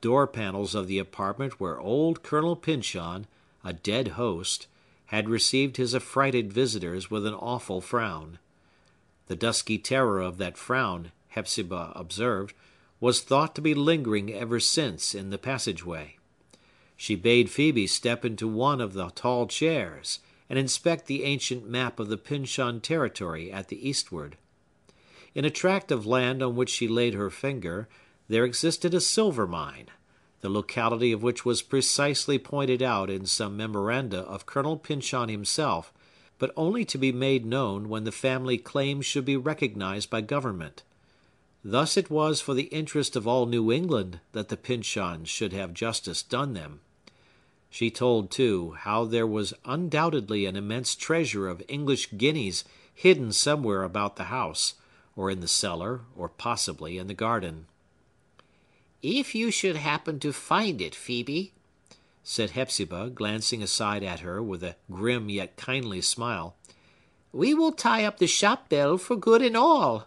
door panels of the apartment where old Colonel Pyncheon, a dead host, had received his affrighted visitors with an awful frown. The dusky terror of that frown, Hepzibah observed, was thought to be lingering ever since in the passage-way. She bade Phœbe step into one of the tall chairs, and inspect the ancient map of the Pyncheon territory at the eastward. In a tract of land on which she laid her finger, there existed a silver mine, the locality of which was precisely pointed out in some memoranda of Colonel Pyncheon himself, but only to be made known when the family claims should be recognized by government. Thus it was for the interest of all New England that the Pyncheons should have justice done them. She told, too, how there was undoubtedly an immense treasure of English guineas hidden somewhere about the house, or in the cellar, or possibly in the garden. "If you should happen to find it, Phœbe," said Hepzibah, glancing aside at her with a grim yet kindly smile, "we will tie up the shop bell for good and all."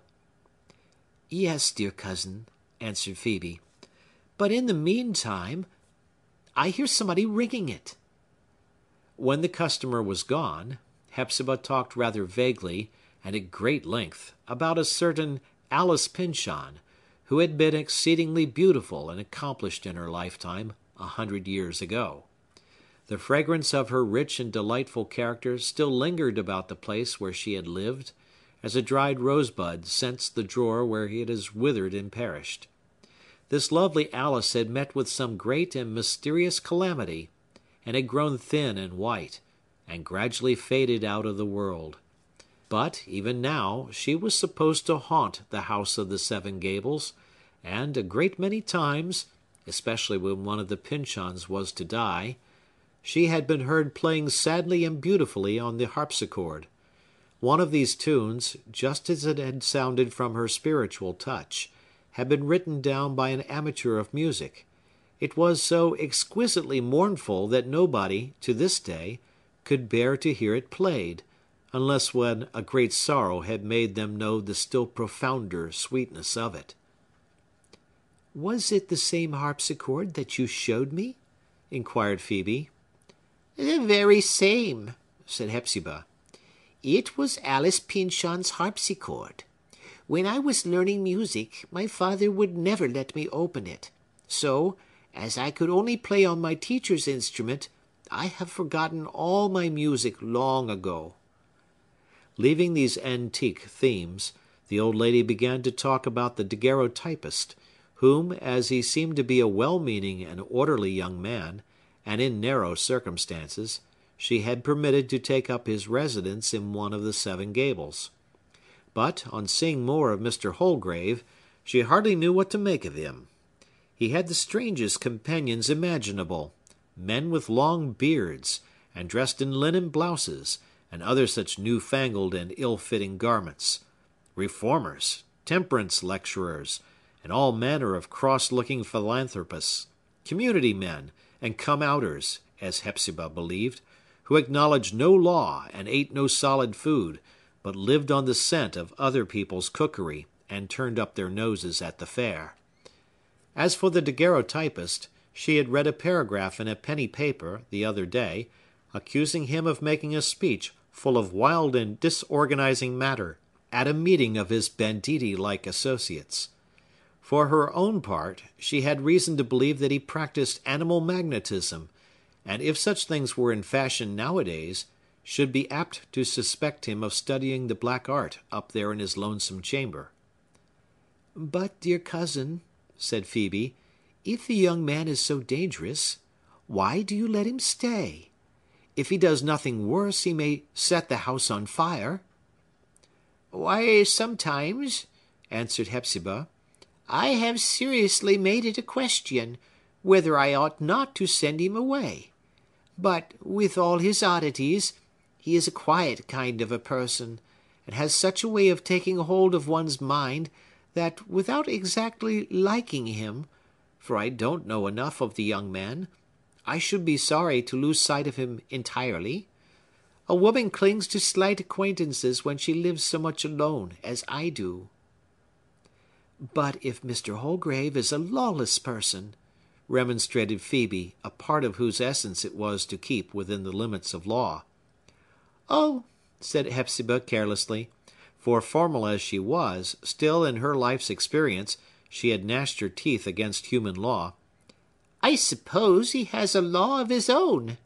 "Yes, dear cousin," answered Phœbe. "But in the meantime, I hear somebody ringing it." When the customer was gone, Hepzibah talked rather vaguely, and at great length, about a certain Alice Pyncheon, who had been exceedingly beautiful and accomplished in her lifetime 100 years ago. The fragrance of her rich and delightful character still lingered about the place where she had lived, as a dried rosebud scents the drawer where it has withered and perished. This lovely Alice had met with some great and mysterious calamity, and had grown thin and white, and gradually faded out of the world. But, even now, she was supposed to haunt the house of the Seven Gables, and, a great many times, especially when one of the Pyncheons was to die, she had been heard playing sadly and beautifully on the harpsichord. One of these tunes, just as it had sounded from her spiritual touch, had been written down by an amateur of music. It was so exquisitely mournful that nobody, to this day, could bear to hear it played, unless when a great sorrow had made them know the still profounder sweetness of it. "Was it the same harpsichord that you showed me?" inquired Phœbe. "The very same," said Hepzibah. "It was Alice Pyncheon's harpsichord. When I was learning music, my father would never let me open it. So, as I could only play on my teacher's instrument, I have forgotten all my music long ago." Leaving these antique themes, the old lady began to talk about the daguerreotypist, whom, as he seemed to be a well-meaning and orderly young man, and in narrow circumstances, she had permitted to take up his residence in one of the Seven Gables. But, on seeing more of Mr. Holgrave, she hardly knew what to make of him. He had the strangest companions imaginable, men with long beards, and dressed in linen blouses, and other such new-fangled and ill-fitting garments, reformers, temperance lecturers, and all manner of cross-looking philanthropists, community men, and come-outers, as Hepzibah believed, who acknowledged no law and ate no solid food, but lived on the scent of other people's cookery, and turned up their noses at the fair. As for the daguerreotypist, she had read a paragraph in a penny paper, the other day, accusing him of making a speech full of wild and disorganizing matter, at a meeting of his banditti-like associates. For her own part, she had reason to believe that he practiced animal magnetism, and if such things were in fashion nowadays, should be apt to suspect him of studying the black art up there in his lonesome chamber. "But, dear cousin," said Phœbe, "if the young man is so dangerous, why do you let him stay? If he does nothing worse, he may set the house on fire." "Why, sometimes," answered Hepzibah, "I have seriously made it a question whether I ought not to send him away. But, with all his oddities, he is a quiet kind of a person, and has such a way of taking hold of one's mind that, without exactly liking him, for I don't know enough of the young man, I should be sorry to lose sight of him entirely. A woman clings to slight acquaintances when she lives so much alone as I do." "But if Mr. Holgrave is a lawless person," remonstrated Phœbe, a part of whose essence it was to keep within the limits of law. "Oh," said Hepzibah carelessly, for, formal as she was, still in her life's experience she had gnashed her teeth against human law, "I suppose he has a law of his own."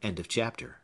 End of chapter.